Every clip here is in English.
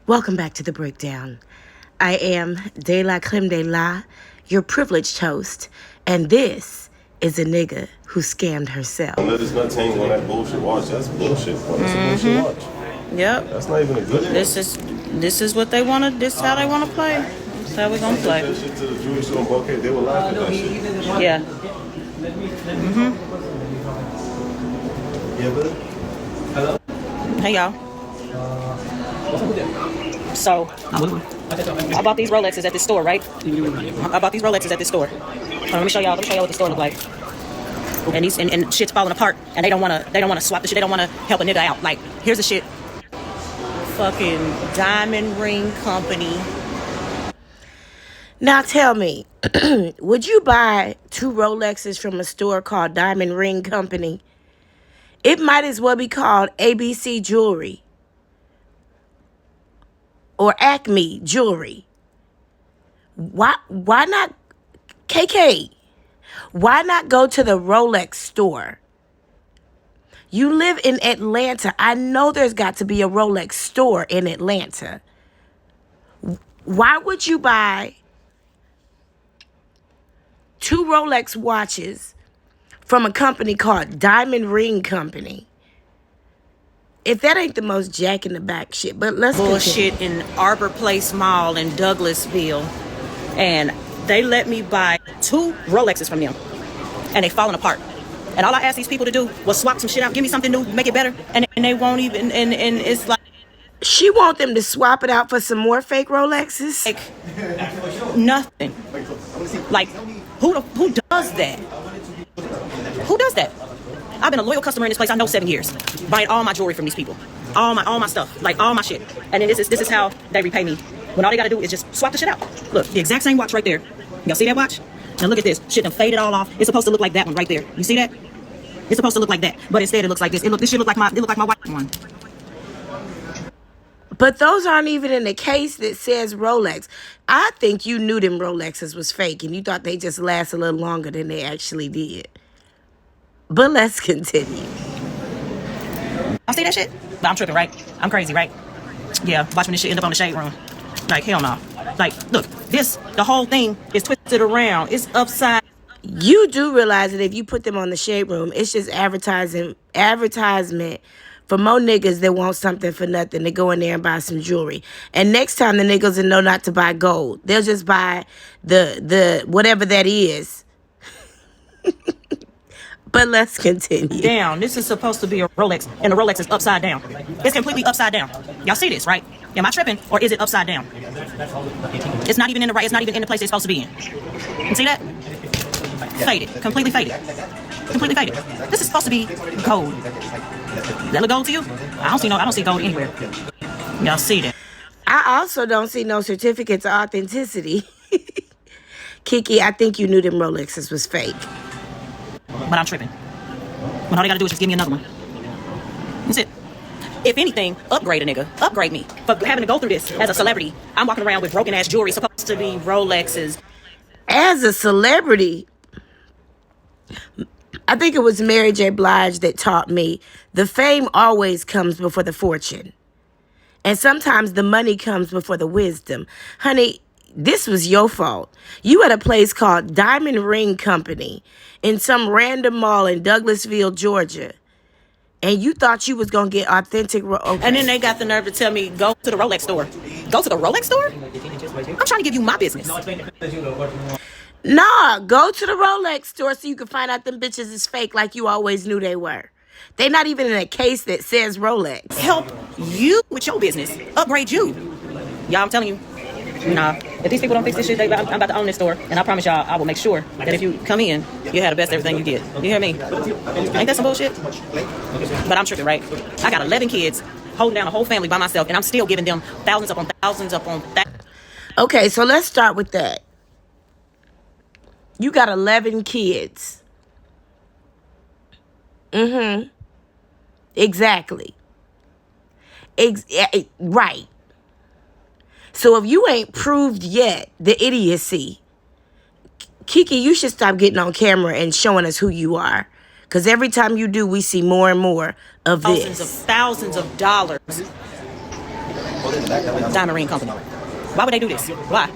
Welcome back to the breakdown. I am De La Creme de La, your privileged host, and this is a nigga who scammed herself. Let us not tangle on that bullshit watch. That's bullshit. That's a bullshit watch. Yep. That's not even a good one. This is what they want to. This is how they want to play. This is how we gonna play. That shit to the jewelry store in Buckhead, they were laughing at that shit. Yeah. Yeah, but Hey y'all. So I bought these Rolexes at this store, right? I bought these Rolexes at this store. Let me show y'all. Let me show y'all what the store look like. And these and shit's falling apart, and they don't wanna swap the shit. They don't wanna help a nigga out. Like, here's the shit. Fucking diamond ring company. Now tell me, would you buy 2 Rolexes from a store called Diamond Ring Company? It might as well be called ABC Jewelry or Acme Jewelry. Why not Keke? Why not go to the Rolex store? You live in Atlanta. I know there's got to be a Rolex store in Atlanta. Why would you buy 2 Rolex watches from a company called Diamond Ring Company? If that ain't the most jack in the back shit, but let's bullshit continue. In Arbor Place Mall in Douglasville, and they let me buy 2 Rolexes from them, and they falling apart. And all I asked these people to do was swap some shit out, give me something new, make it better, and they won't even. And it's like She want them to swap it out for some more fake Rolexes? nothing. Like, who does that? Who does that? I've been a loyal customer in this place. I know 7 years, buying all my jewelry from these people, all my stuff, like all my shit. And then this is how they repay me. When all they gotta do is just swap the shit out. Look, the exact same watch right there. Y'all see that watch? Now look at this. Shit done faded all off. It's supposed to look like that one right there. You see that? It's supposed to look like that, but instead it looks like this. This shit look like my white one. But those aren't even in the case that says Rolex. I think you knew them Rolexes was fake and you thought they just last a little longer than they actually did. But let's continue. I see that shit? But I'm tripping, right? I'm crazy, right? Yeah, watch when this shit end up on the shade room. Like, hell no. Like, look, the whole thing is twisted around. It's upside. You do realize that if you put them on the shade room, it's just advertisement for more niggas that want something for nothing to go in there and buy some jewelry. And next time the niggas will know not to buy gold. They'll just buy the whatever that is. But let's continue. Down. This is supposed to be a Rolex, and the Rolex is upside down. It's completely upside down. Y'all see this, right? Am I tripping, or is it upside down? It's not even in the right. It's not even in the place it's supposed to be in. You see that? Faded. Completely faded. Completely faded. This is supposed to be gold. Does that look gold to you? I don't see gold anywhere. Y'all see that? I also don't see no certificates of authenticity. Keke, I think you knew them Rolexes was fake. But I'm tripping. When all they gotta do is just give me another one. That's it. If anything, upgrade a nigga. Upgrade me. For having to go through this as a celebrity. I'm walking around with broken ass jewelry supposed to be Rolexes. As a celebrity, I think it was Mary J. Blige that taught me the fame always comes before the fortune. And sometimes the money comes before the wisdom. Honey, this was your fault. You had a place called Diamond Ring Company in some random mall in Douglasville, Georgia. And you thought you was going to get authentic... Okay. And then they got the nerve to tell me, go to the Rolex store. Go to the Rolex store? I'm trying to give you my business. Nah, go to the Rolex store so you can find out them bitches is fake like you always knew they were. They not even in a case that says Rolex. Help you with your business. Upgrade you. Y'all, I'm telling you. Nah, if these people don't fix this shit, I'm about to own this store. And I promise y'all, I will make sure that if you come in, you have the best everything you get. You hear me? Ain't that some bullshit? But I'm tripping, right? I got 11 kids, holding down a whole family by myself, and I'm still giving them thousands upon thousands upon thousands. Okay, so let's start with that. You got 11 kids. Exactly. Right. So if you ain't proved yet the idiocy, Keke, you should stop getting on camera and showing us who you are. Because every time you do, we see more and more of this. Thousands of dollars Diamond ring company. Why would they do this? Why?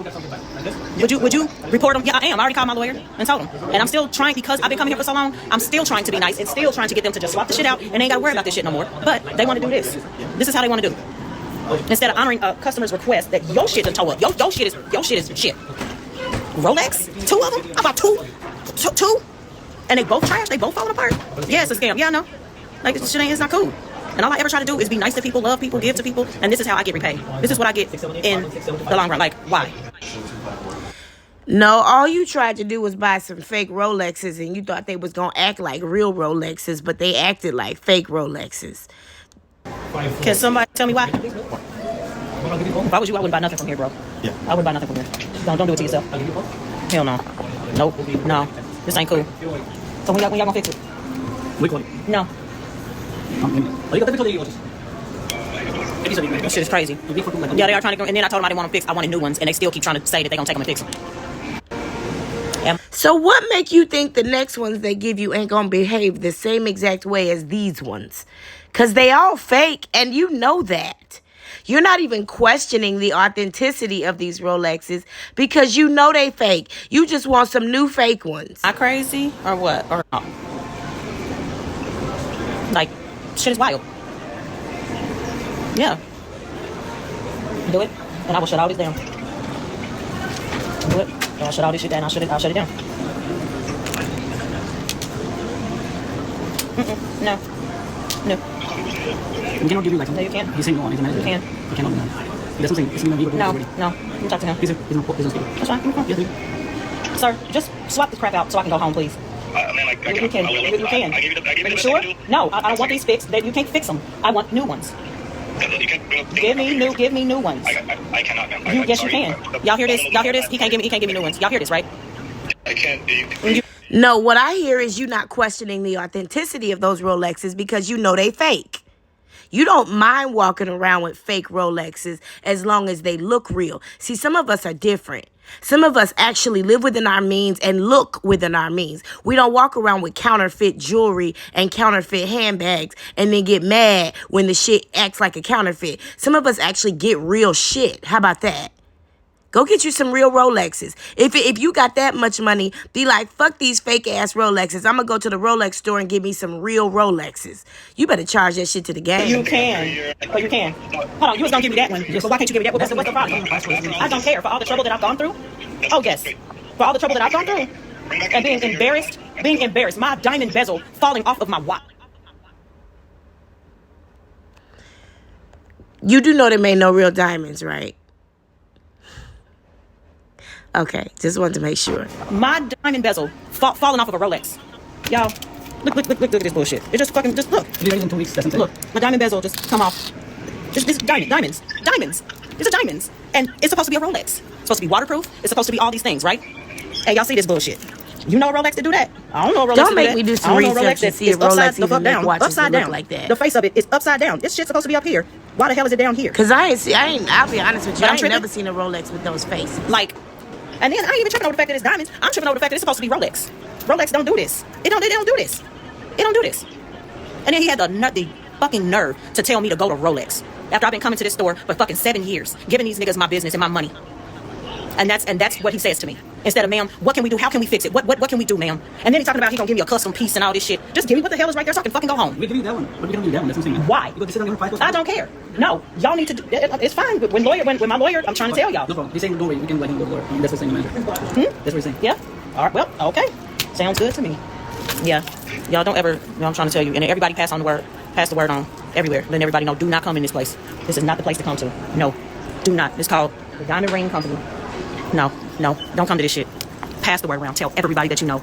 Would you report them? Yeah, I am. I already called my lawyer and told him. And I'm still trying, because I've been coming here for so long, I'm still trying to be nice and still trying to get them to just swap the shit out, and they ain't got to worry about this shit no more. But they want to do this. This is how they want to do it. Instead of honoring a customer's request that your shit is toe up. Your shit is shit. Rolex? 2 of them? I bought two? And they both trash? They both falling apart? Yeah, it's a scam. Yeah, I know. Like, this shit it's not cool. And all I ever try to do is be nice to people, love people, give to people, and this is how I get repaid. This is what I get in the long run. Like, why? No, all you tried to do was buy some fake Rolexes, and you thought they was going to act like real Rolexes, but they acted like fake Rolexes. Can somebody tell me why? If I was you, I wouldn't buy nothing from here, bro. Yeah. I wouldn't buy nothing from here. Don't do it to yourself. Hell no. Nope. No. This ain't cool. So when y'all gonna fix it? No. This shit is crazy. Yeah, they are trying to go, and then I told them I didn't want them fixed. I wanted new ones, and they still keep trying to say that they're gonna take them and fix them. Yeah. So what make you think the next ones they give you ain't gonna behave the same exact way as these ones? Because they all fake, and you know that. You're not even questioning the authenticity of these Rolexes because you know they fake. You just want some new fake ones. Am I crazy or what? Or not? Like, shit is wild. Yeah. Do it, and I will shut all this down. Do it, and I'll shut all this shit down. I'll shut it down. No. We cannot give you like No, you can't. He's saying no, he's a manager. You can. You cannot do that. That's what I'm saying. It's not No. Let me talk to him. He's not speaking. That's fine. Yes, Sir, just swap this crap out so I can go home, please. I can. You can. You can. I give you the Are you sure? No, I don't want these fixed. You can't fix them. I want new ones. Give me new ones. I cannot, ma'am. Yes, you can. Y'all hear this? He can't give me new ones. Y'all hear this, right? I can't. No, what I hear is you not questioning the authenticity of those Rolexes because you know they fake. You don't mind walking around with fake Rolexes as long as they look real. See, some of us are different. Some of us actually live within our means and look within our means. We don't walk around with counterfeit jewelry and counterfeit handbags and then get mad when the shit acts like a counterfeit. Some of us actually get real shit. How about that? Go get you some real Rolexes. If you got that much money, be like, fuck these fake ass Rolexes. I'm going to go to the Rolex store and get me some real Rolexes. You better charge that shit to the game. You can. Oh, you can. Hold on, you was going to give me that one. So why can't you give me that one? What's the problem? I don't care. For all the trouble that I've gone through? Oh, yes. For all the trouble that I've gone through? And being embarrassed. My diamond bezel falling off of my watch. You do know they made no real diamonds, right? Okay, just wanted to make sure. My diamond bezel falling off of a Rolex. Y'all, look at this bullshit. It just fucking, just look. in 2 weeks, that's Look, my diamond bezel just come off. This diamonds. These are diamonds. And it's supposed to be a Rolex. It's supposed to be waterproof. It's supposed to be all these things, right? Hey, y'all see this bullshit? You know a Rolex to do that? I don't know a Rolex Don't to make do that. me do some research and see if Rolex even make watches that look like that. The face of it is upside down. This shit's supposed to be up here. Why the hell is it down here? Because I'll be honest with you, But I ain't never seen a Rolex with those faces. Like, and then I ain't even tripping over the fact that it's diamonds. I'm tripping over the fact that it's supposed to be Rolex. Rolex don't do this. They don't do this. It don't do this. And then he had the fucking nerve to tell me to go to Rolex after I've been coming to this store for fucking 7 years, giving these niggas my business and my money. And that's what he says to me. Instead of, ma'am, what can we do? How can we fix it? What can we do, ma'am? And then he's talking about he gonna give me a custom piece and all this shit. Just give me what the hell is right there so I can fucking go home. We give you that one. But we don't do that one. That's what I'm saying. Why? You go sit on your price. I don't care. No, y'all need to do it's fine. When my lawyer, I'm trying to tell y'all. No problem. He's saying don't worry. We can let him go to work. That's what he's saying, manager. That's what he's saying. Yeah. All right. Well, okay. Sounds good to me. Yeah. Y'all don't ever, I'm trying to tell you, and everybody pass the word on everywhere. Letting everybody know, do not come in this place. This is not the place to come to. No, do not. It's called the Diamond Ring Company. No, don't come to this shit. Pass the word around. Tell everybody that you know.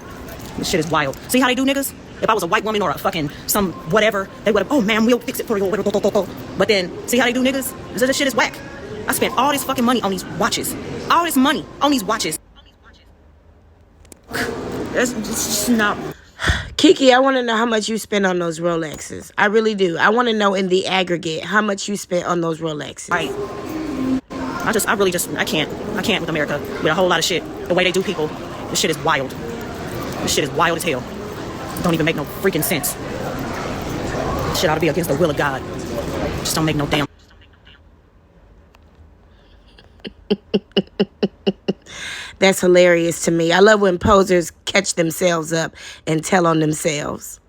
This shit is wild. See how they do, niggas? If I was a white woman or a fucking some whatever, they would have, oh, ma'am, we'll fix it for you. But then, see how they do, niggas? This shit is whack. I spent all this fucking money on these watches. All this money on these watches. It's just not... Keke, I want to know how much you spent on those Rolexes. I really do. I want to know in the aggregate how much you spent on those Rolexes. Right. I can't with America with a whole lot of shit. The way they do people, this shit is wild. This shit is wild as hell. It don't even make no freaking sense. This shit ought to be against the will of God. Just don't make no damn. That's hilarious to me. I love when posers catch themselves up and tell on themselves.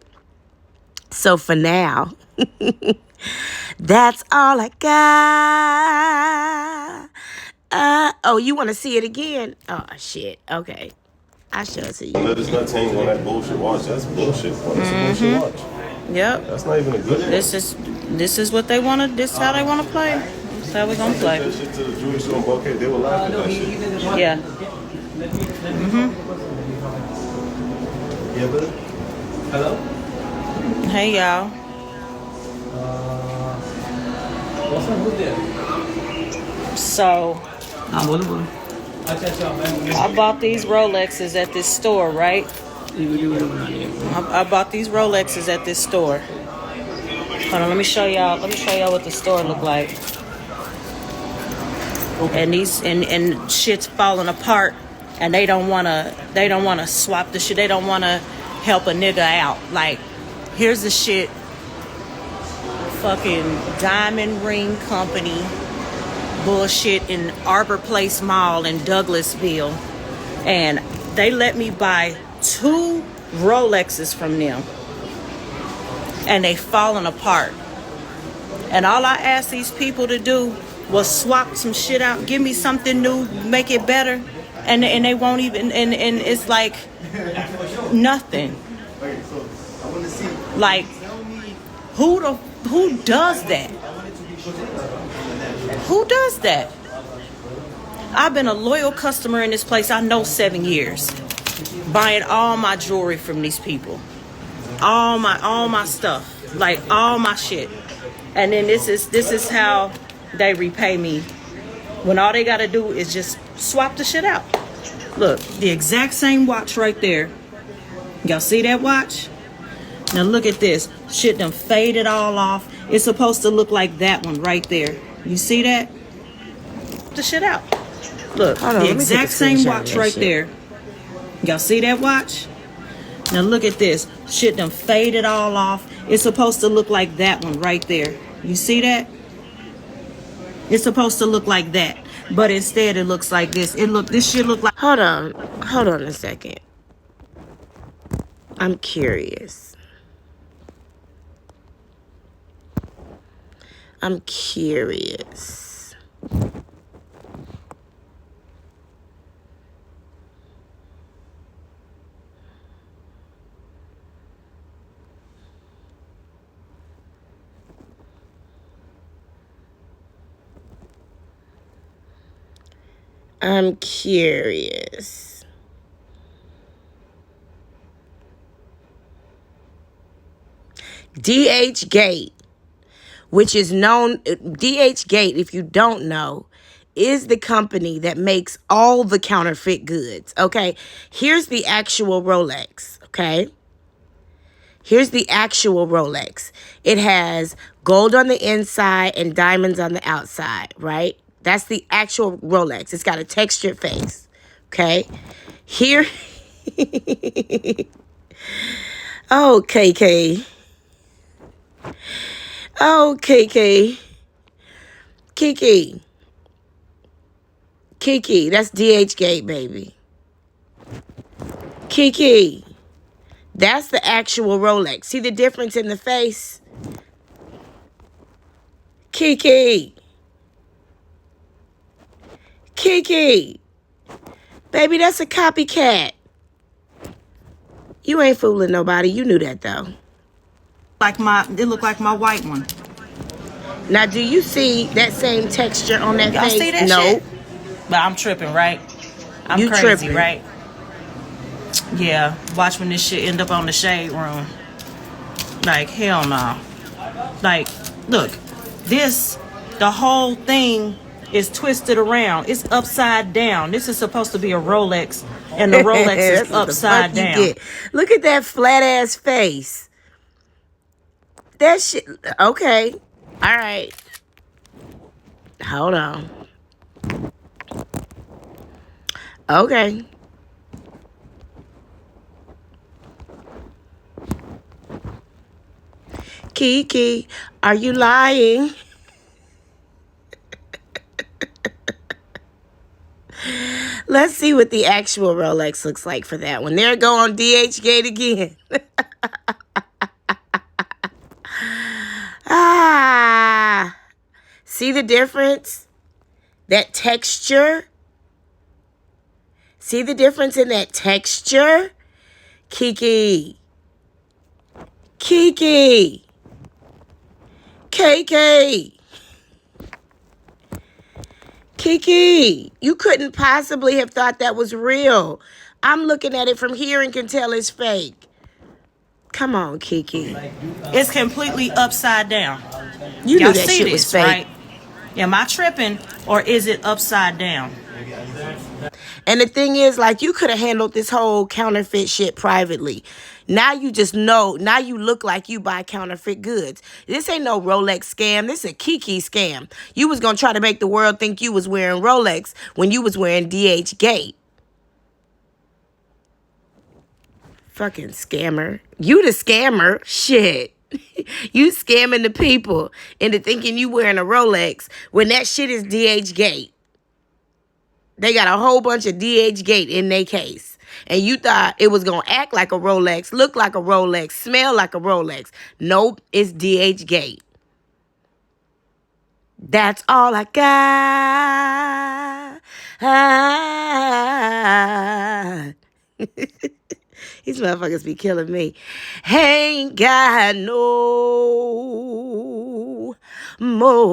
So for now, that's all I got. Oh, you want to see it again? Oh, shit. Okay. I show it to you. Let us not tangle on that bullshit watch. That's bullshit. Bro. That's a bullshit watch. Yep. That's not even a good one. This is what they want to. This is how they want to play. This is how we're gonna play. That shit to the jewelry store in Buckhead, they will laugh at that shit. Yeah. Yeah, brother. Hello? Hey y'all. What's up? Who's there? So बोलो बोलो I bought these Rolexes at this store, right? ये video बना लिया I bought these Rolexes at this store. Hold on, let me show y'all. Let me show y'all what the store look like. And these and shit's falling apart, and they don't wanna swap the shit. They don't wanna help a nigga out. Like, here's the shit. Fucking Diamond Ring Company bullshit in Arbor Place Mall in Douglasville, and they let me buy 2 Rolexes from them, and they falling apart. And all I asked these people to do was swap some shit out, give me something new, make it better, and they won't even. And it's like nothing. Like, who does that? Who does that? I've been a loyal customer in this place, I know, 7 years. Buying all my jewelry from these people. All my stuff. Like, all my shit. And then this is how they repay me. When all they gotta do is just swap the shit out. Look, the exact same watch right there. Y'all see that watch? Now look at this. Shit done faded all off. It's supposed to look like that one right there. You see that? The shit out. Look, Hold on, the let me take a exact same screenshot of watch that right shit. there. Y'all see that watch? Now look at this. Shit done faded all off. It's supposed to look like that one right there. You see that? It's supposed to look like that. But instead it looks like this. This shit look like... Hold on a second. I'm curious. I'm curious. I'm curious. DH Gate, which is known, DH Gate, if you don't know, is the company that makes all the counterfeit goods, okay? Here's the actual Rolex, okay? Here's the actual Rolex. It has gold on the inside and diamonds on the outside, right? That's the actual Rolex. It's got a textured face, okay? Here, oh, Keke. Oh, Keke. Keke. Keke, that's DH Gate, baby. Keke. That's the actual Rolex. See the difference in the face? Keke. Keke. Baby, that's a copycat. You ain't fooling nobody. You knew that, though. it looked like my white one. Now, do you see that same texture on that Y'all face? see that No. shit? But I'm tripping, right? I'm You crazy, tripping. right? Yeah. Watch when this shit end up on the shade room. Like, hell no. Like, look. The whole thing is twisted around. It's upside down. This is supposed to be a Rolex, and the Rolex That's is what the upside fuck you down. get. Look at that flat ass face. That shit. Okay. All right. Hold on. Okay. Keke, are you lying? Let's see what the actual Rolex looks like for that one. There go on DH Gate again. Ah, see the difference? That texture? See the difference in that texture? Keke. Keke. Keke. Keke, you couldn't possibly have thought that was real. I'm looking at it from here and can tell it's fake. Come on, Keke. It's completely upside down. You knew Y'all that see shit this, was fake. right? Am I tripping or is it upside down? And the thing is, like, you could have handled this whole counterfeit shit privately. Now you just know. Now you look like you buy counterfeit goods. This ain't no Rolex scam. This is a Keke scam. You was going to try to make the world think you was wearing Rolex when you was wearing DH Gate. Fucking scammer. You the scammer. Shit. You scamming the people into thinking you wearing a Rolex when that shit is DH Gate. They got a whole bunch of DH Gate in their case. And you thought it was going to act like a Rolex, look like a Rolex, smell like a Rolex. Nope, it's DH Gate. That's all I got. These motherfuckers be killing me. Ain't got no more.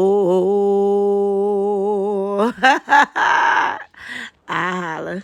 I holla.